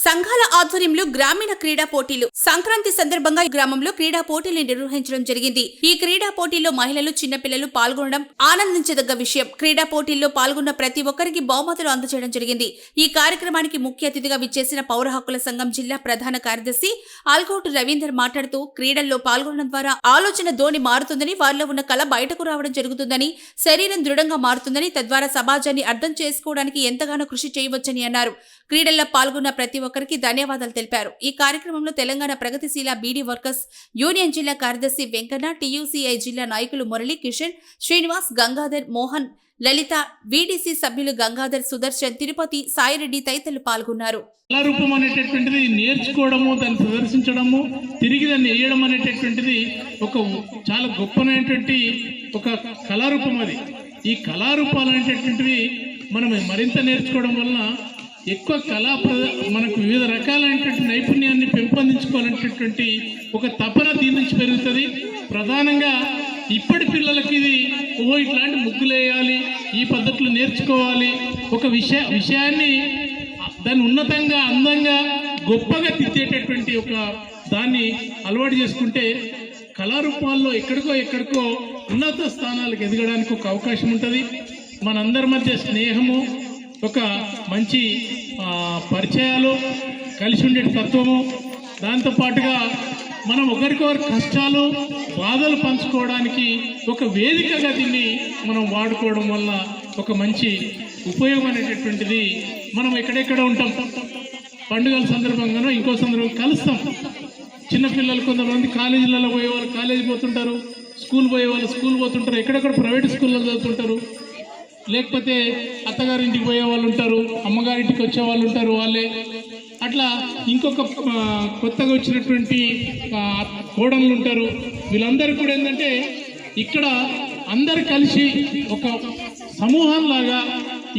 సంఘాల ఆధ్వర్యంలో గ్రామీణ క్రీడా పోటీలు సంక్రాంతి సందర్భంగా గ్రామంలో క్రీడా పోటీలు నిర్వహించడం జరిగింది. ఈ క్రీడా పోటీల్లో మహిళలు, చిన్నపిల్లలు పాల్గొనడం ఆనందించదగ్గ విషయం. క్రీడా పోటీల్లో పాల్గొన్న ప్రతి ఒక్కరికి బహుమతులు అందజేయడం జరిగింది. ఈ కార్యక్రమానికి ముఖ్య అతిథిగా విచ్చేసిన పౌర హక్కుల సంఘం జిల్లా ప్రధాన కార్యదర్శి ఆల్కోటు రవీందర్ మాట్లాడుతూ, క్రీడల్లో పాల్గొనడం ద్వారా ఆలోచన ధోని మారుతుందని, వారిలో ఉన్న కళ బయటకు రావడం జరుగుతుందని, శరీరం దృఢంగా మారుతుందని, తద్వారా సమాజాన్ని అర్థం చేసుకోవడానికి ఎంతగానో కృషి చేయవచ్చని అన్నారు. క్రీడల్లో పాల్గొన్న ప్రతి ఒక్కరికి ధన్యవాదాలు తెలిపారు. ఈ కార్యక్రమంలో తెలంగాణ ప్రగతిశీల బీడీ వర్కర్స్ యూనియన్ జిల్లా కార్యదర్శి వెంకన్న, టీయూసీఐ జిల్లా నాయకులు మురళి, కిషన్, శ్రీనివాస్, గంగాధర్, మోహన్, లలిత, వీడీసీ సభ్యులు గంగాధర్, సుదర్శన్, తిరుపతి, సాయిరెడ్డి తదితరులు పాల్గొన్నారు. కళారూపం అనేటటువంటిది నేర్చుకోవడము, దాన్ని ప్రదర్శించడము, తిరిగి దాన్ని వేయడం అనేటటువంటిది ఒక చాలా గొప్పనైనటువంటి ఒక కళారూపం. అది ఈ కళారూపాలు అనేటటువంటివి మనం మరింత నేర్చుకోవడం వలన ఎక్కువ మనకు వివిధ రకాలైనటువంటి నైపుణ్యాన్ని పెంపొందించుకోవాలనేటటువంటి ఒక తపన దీని నుంచి పెరుగుతుంది. ప్రధానంగా ఇప్పటి పిల్లలకి ఇది ఇట్లాంటి ముగ్గులు వేయాలి, ఈ పద్ధతులు నేర్చుకోవాలి, ఒక విషయాన్ని దాన్ని ఉన్నతంగా, అందంగా, గొప్పగా తిట్టేటటువంటి ఒక దాన్ని అలవాటు చేసుకుంటే కళారూపాల్లో ఎక్కడికో ఉన్నత స్థానాలకు ఎదగడానికి ఒక అవకాశం ఉంటుంది. మనందరి మధ్య స్నేహము, ఒక మంచి పరిచయాలు, కలిసి ఉండే తత్వము, దాంతోపాటుగా మనం ఒకరికొకరి కష్టాలు, బాధలు పంచుకోవడానికి ఒక వేదికగా దీన్ని మనం వాడుకోవడం వల్ల ఒక మంచి ఉపయోగం అనేటటువంటిది. మనం ఎక్కడెక్కడ ఉంటాం, పండుగల సందర్భంగానో ఇంకో సందర్భంగా కలుస్తాం. చిన్నపిల్లలు కొంతమంది కాలేజీలలో పోయే వాళ్ళు కాలేజీ పోతుంటారు, స్కూల్ పోయే వాళ్ళు స్కూల్ పోతుంటారు, ఎక్కడెక్కడ ప్రైవేట్ స్కూల్లో చదువుతుంటారు, లేకపోతే అత్తగారింటికి పోయే వాళ్ళు ఉంటారు, అమ్మగారింటికి వచ్చే వాళ్ళు ఉంటారు. వాళ్ళే అట్లా ఇంకొక కొత్తగా వచ్చినటువంటి కోడళ్ళు ఉంటారు. వీళ్ళందరూ కూడా ఏంటంటే ఇక్కడ అందరు కలిసి ఒక సమూహంలాగా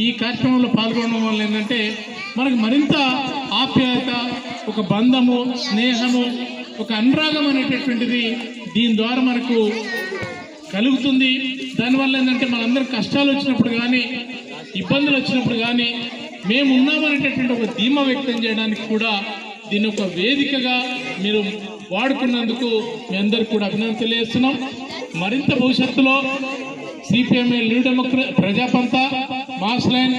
ఈ కార్యక్రమంలో పాల్గొనడం వల్ల ఏంటంటే మనకు మరింత ఆప్యాయత, ఒక బంధము, స్నేహము, ఒక అనురాగం అనేటటువంటిది దీని ద్వారా మనకు కలుగుతుంది. దానివల్ల ఏంటంటే మనందరం కష్టాలు వచ్చినప్పుడు కానీ, ఇబ్బందులు వచ్చినప్పుడు కానీ మేము ఉన్నామనేటటువంటి ఒక ధీమా వ్యక్తం చేయడానికి కూడా దీన్ని ఒక వేదికగా మీరు వాడుకున్నందుకు మీ అందరికీ కూడా అభినందన తెలియజేస్తున్నాం. మరింత భవిష్యత్తులో CPMA new democracy ప్రజాపంత mass line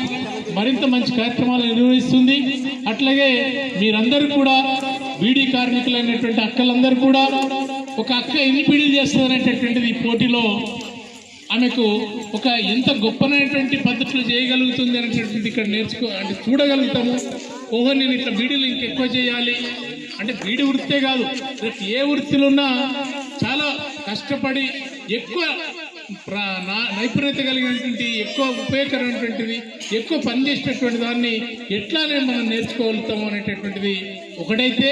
మరింత మంచి కార్యక్రమాలు నిర్వహిస్తుంది. అట్లాగే మీరందరూ కూడా బీడీ కార్మికులైనటువంటి అక్కలందరూ కూడా, ఒక అక్క ఎన్ని పీడీలు చేస్తుంది అనేటటువంటిది ఈ పోటీలో ఆమెకు ఒక ఎంత గొప్పనైనటువంటి పద్ధతులు చేయగలుగుతుంది అనేటటువంటి ఇక్కడ అంటే చూడగలుగుతాము. నేను ఇట్లా బీడీలు ఇంకెక్కువ చేయాలి అంటే బీడీ వృత్తే కాదు, రేపు ఏ వృత్తిలో ఉన్నా చాలా కష్టపడి ఎక్కువ నైపుణ్యత కలిగినటువంటి, ఎక్కువ ఉపయోగకరమైనటువంటిది, ఎక్కువ పనిచేసేటటువంటి దాన్ని ఎట్లానే మనం నేర్చుకోగలుగుతాము అనేటటువంటిది ఒకటైతే